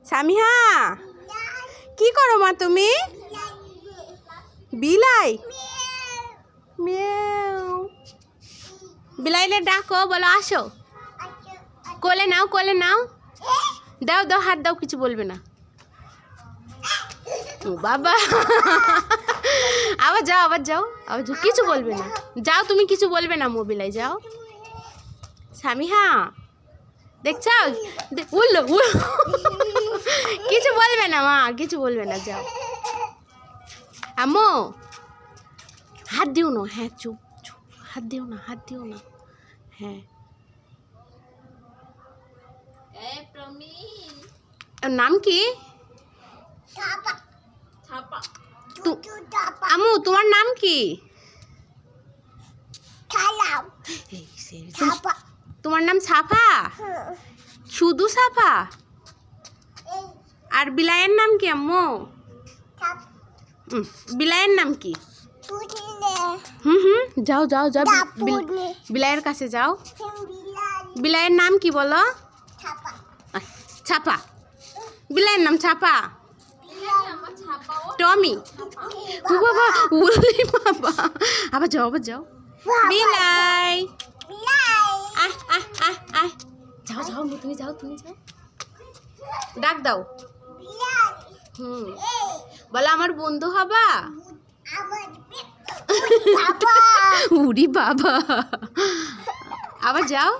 সামিহা কি করো মা তুমি? বিলাই বিলাইলে ডাকো, বলো আসো, কোলে নাও, কোলে নাও, দাও দাও, হাত দাও, কিছু বলবে না। ও বাবা, আবার যাও, আবার যাও, আবার যাও, কিছু বলবে না, যাও, তুমি কিছু বলবে না, মোবিলাই যাও। সামিহা দেখছো, উল্লো কিছু বলবে না মা, কিছু বলবে না, যাও। আম্মু হাত দিও না, হ্যাঁ চুপ চুপ, হাত দিও না, হাত দিও না, হ্যাঁ। নাম কি? আম্মু তোমার নাম কি? তোমার নাম সাফা? শুধু সাফা? আর বিলাইয়ের নাম কি আম্মু? বিলাইয়ের নাম কি? যাও যাও যাও, বিলাইয়ের কাছে যাও। বিলাইয়ের নাম কি বলো? ছাপা। বিলাইয়ের নাম ছাপা? টমি? ও বাবা, ওরে বাবা, আবার যাও, আবার যাও। বিলাই আহ আহ আহ আহ, যাও যাও, তুমি যাও, তুমি যাও, ডাক দাও। বলো আমার বন্ধু হবা? উরি বাবা, আবার যাও,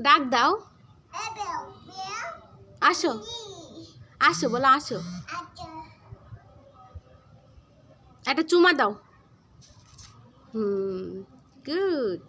ডাক দাও, আসো আসো, বলো আসো, একটা চুমা দাও। গুড।